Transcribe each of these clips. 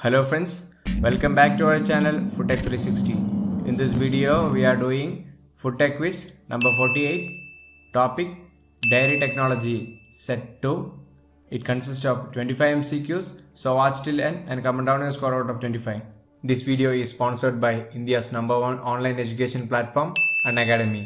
Hello friends, welcome back to our channel Food Tech 360. In this video, we are doing Food Tech quiz number 48, topic Dairy Technology set 2. It consists of 25 MCQs, so watch till end and comment down your score out of 25. This video is sponsored by India's #1 online education platform, Unacademy.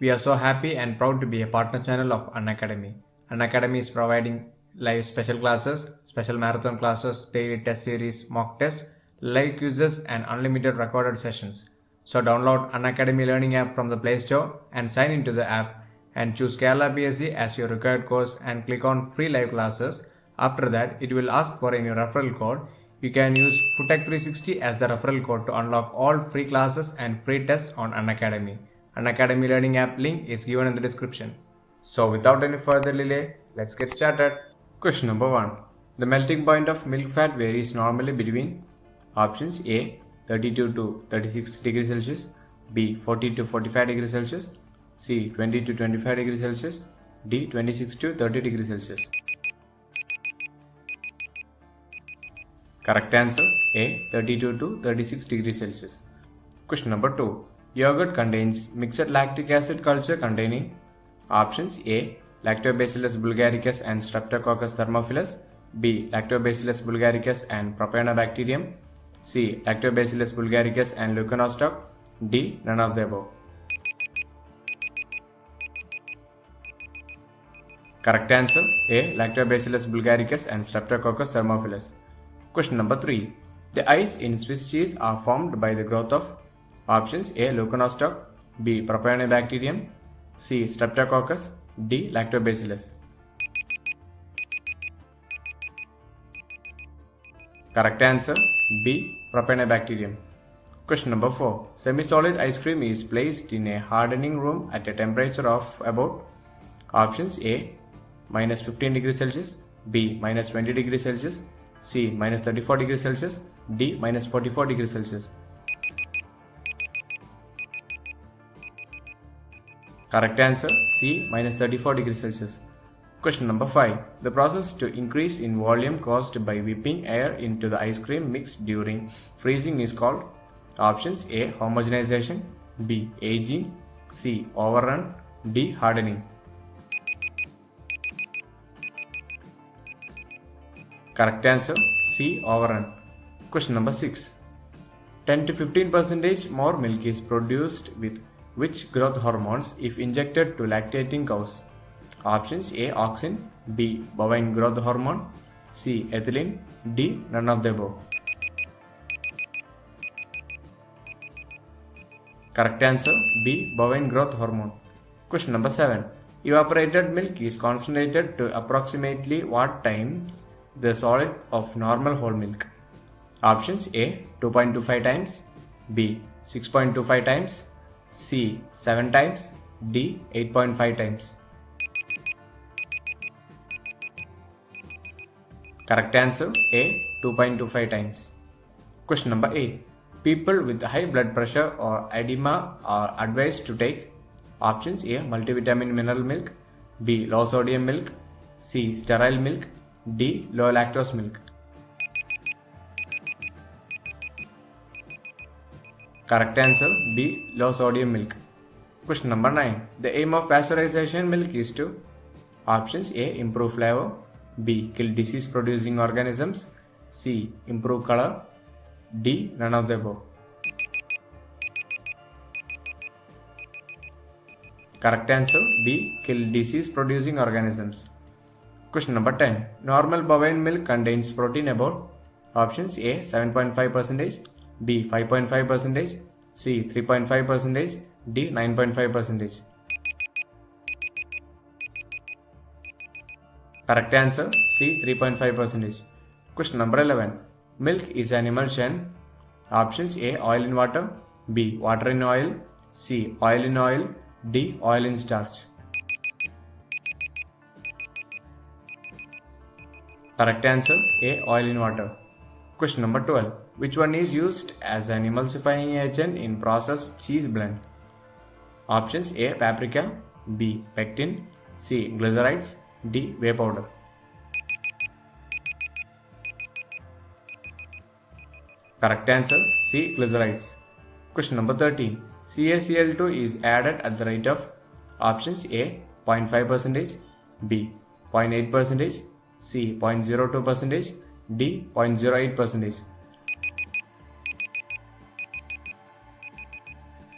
We are so happy and proud to be a partner channel of Unacademy. Unacademy is providing live special classes, special marathon classes, daily test series, mock tests, live quizzes and unlimited recorded sessions. So download Unacademy Learning app from the Play Store and sign into the app and choose Kerala BSc as your required course and click on free live classes. After that, it will ask for any referral code. You can use FoodTech360 as the referral code to unlock all free classes and free tests on Unacademy. Unacademy Learning app link is given in the description. So without any further delay, let's get started. Question number 1. The melting point of milk fat varies normally between options A 32 to 36 degrees Celsius, B 40 to 45 degrees Celsius, C 20 to 25 degrees Celsius, D 26 to 30 degrees Celsius. Correct answer A 32 to 36 degrees Celsius. Question number 2. Yogurt contains mixed lactic acid culture containing options A Lactobacillus bulgaricus and Streptococcus thermophilus, B Lactobacillus bulgaricus and Propionibacterium, C Lactobacillus bulgaricus and Leuconostoc, D none of the above. Correct answer A Lactobacillus bulgaricus and Streptococcus thermophilus. Question number 3. The eyes in Swiss cheese are formed by the growth of options A Leuconostoc, B Propionibacterium, C Streptococcus, D Lactobacillus. Correct answer B Propionibacterium. Question number 4. Semi-solid ice cream is placed in a hardening room at a temperature of about options A minus 15 degrees Celsius, B minus 20 degrees Celsius, C minus 34 degrees Celsius, D minus 44 degrees Celsius. Correct answer C minus 34 degrees Celsius. Question number 5. The process to increase in volume caused by whipping air into the ice cream mix during freezing is called options A homogenization, B aging, C overrun, D hardening. Correct answer C overrun. Question number 6. 10 to 15% more milk is produced with which growth hormones if injected to lactating cows? Options A auxin, B bovine growth hormone, C ethylene, D none of the above. Correct answer B bovine growth hormone. Question number 7. Evaporated milk is concentrated to approximately what times the solid of normal whole milk? Options A 2.25 times, B 6.25 times, C 7 times, D 8.5 times. Correct answer A 2.25 times. Question number 8. People with high blood pressure or edema are advised to take options A multivitamin mineral milk, B low sodium milk, C sterile milk, D low lactose milk. Correct answer B low sodium milk. Question number 9. The aim of pasteurization milk is to options A improve flavor, B kill disease producing organisms, C improve color, D none of the above. Correct answer B kill disease producing organisms. Question number 10. Normal bovine milk contains protein about options A 7.5%, B 5.5%, C 3.5%, D 9.5%. Correct answer C 3.5%. Question number 11. Milk is an emulsion. Options A oil in water, B water in oil, C oil in oil, D oil in starch. Correct answer A oil in water. Question number 12. Which one is used as an emulsifying agent in processed cheese blend? Options A paprika, B pectin, C glycerides, D whey powder. Correct answer C. Glycerides. Question number 13. CaCl2 is added at the rate of options A 0.5%, B 0.8%, C 0.02%, D 0.08%.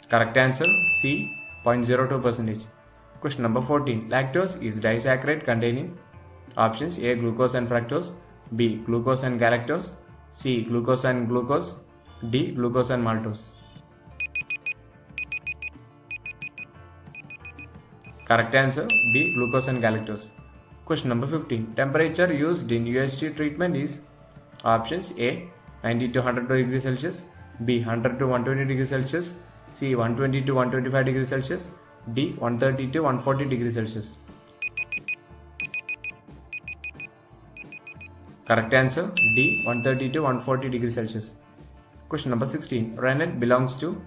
Correct answer C 0.02%. Question number 14. Lactose is disaccharide containing options A glucose and fructose, B glucose and galactose, C glucose and glucose, D glucose and maltose. Correct answer D glucose and galactose. Question number 15. Temperature used in UHT treatment is options A 90 to 100 degrees Celsius, B 100 to 120 degrees Celsius, C 120 to 125 degrees Celsius, D 130 to 140 degrees Celsius. Correct answer D 130 to 140 degrees Celsius. Question number 16. Rennet belongs to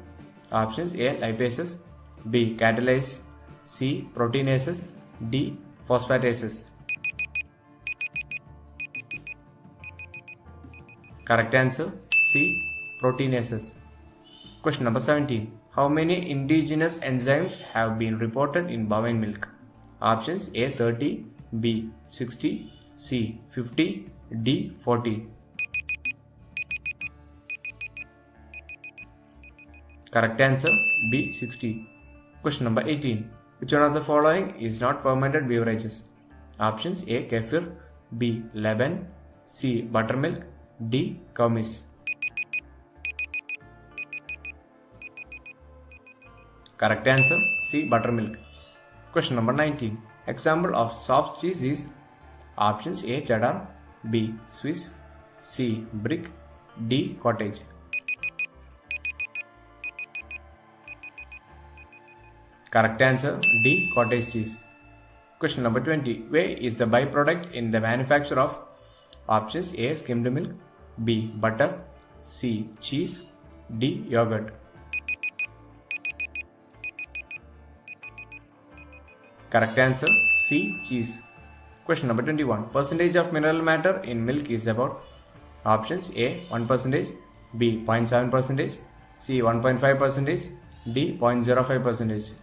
options A lipases, B catalase, C proteinases, D phosphatases. Correct answer C proteinases. Question number 17. How many indigenous enzymes have been reported in bovine milk? Options A 30, B 60, C 50, D 40. Correct answer B 60. Question number 18. Which one of the following is not fermented beverages? Options A kefir, B leban, C buttermilk, D cow maize. Correct answer C buttermilk. Question number 19. Example of soft cheese is options A cheddar, B Swiss, C brick, D cottage. Correct answer D cottage cheese. Question number 20. Whey is the byproduct in the manufacture of options A skimmed milk, B butter, C cheese, D yogurt. Correct answer C cheese. Question number 21. Percentage of mineral matter in milk is about options A 1%, B 0.7%, C 1.5%, D 0.05%.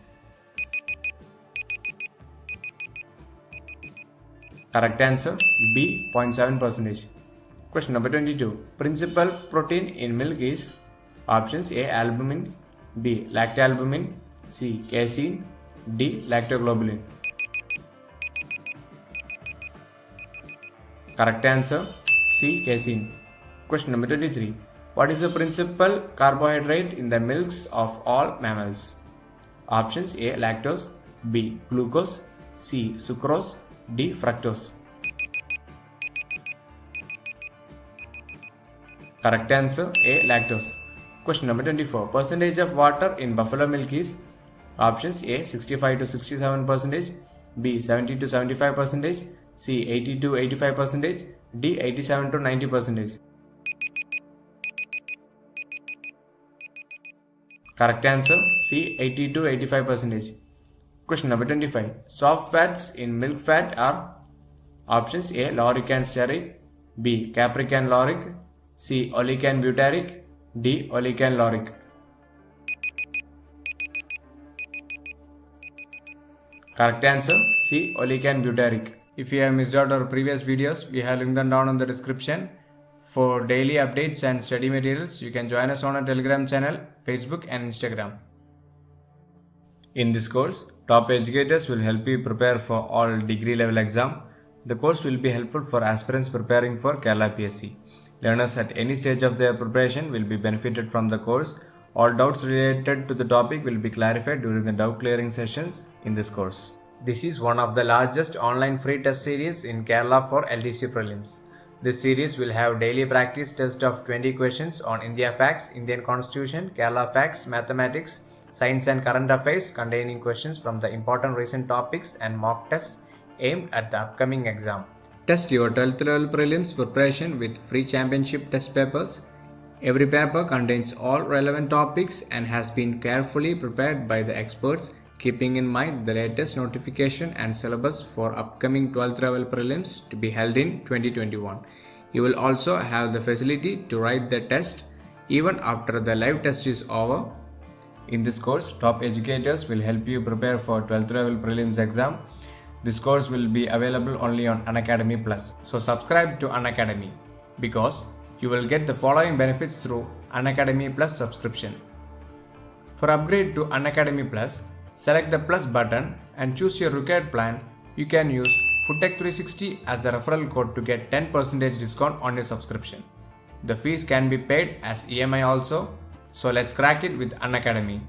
Correct answer B 0.7%. Question number 22. Principal protein in milk is options A albumin, B lactalbumin, C casein, D lactoglobulin. Correct answer C casein. Question number 23. What is the principal carbohydrate in the milks of all mammals? Options A lactose, B glucose, C sucrose, D fructose. Correct answer A lactose. Question number 24. Percentage of water in buffalo milk is options A 65 to 67%, B 70 to 75%, C 80 to 85%, D 87 to 90%. Correct answer C 80 to 85%. Question number 25. Soft fats in milk fat are options A lauric and stearic, B capric and lauric, C oleic and butyric, D oleic and lauric. Correct answer C oleic and butyric. If you have missed out our previous videos, we have linked them down in the description. For daily updates and study materials, you can join us on our Telegram channel, Facebook and Instagram. In this course, top educators will help you prepare for all degree level exam. The course will be helpful for aspirants preparing for Kerala PSC. Learners at any stage of their preparation will be benefited from the course. All doubts related to the topic will be clarified during the doubt clearing sessions in this course. This is one of the largest online free test series in Kerala for LDC prelims. This series will have daily practice test of 20 questions on India facts, Indian constitution, Kerala facts, mathematics, science and current affairs containing questions from the important recent topics and mock tests aimed at the upcoming exam. Test your 12th level prelims preparation with free championship test papers. Every paper contains all relevant topics and has been carefully prepared by the experts, keeping in mind the latest notification and syllabus for upcoming 12th level prelims to be held in 2021. You will also have the facility to write the test even after the live test is over. In this course, top educators will help you prepare for 12th level prelims exam. This course will be available only on Unacademy Plus. So subscribe to Unacademy because you will get the following benefits through Unacademy Plus subscription. For upgrade to Unacademy Plus, select the Plus button and choose your required plan. You can use FoodTech360 as the referral code to get 10% discount on your subscription. The fees can be paid as EMI also. So let's crack it with Unacademy.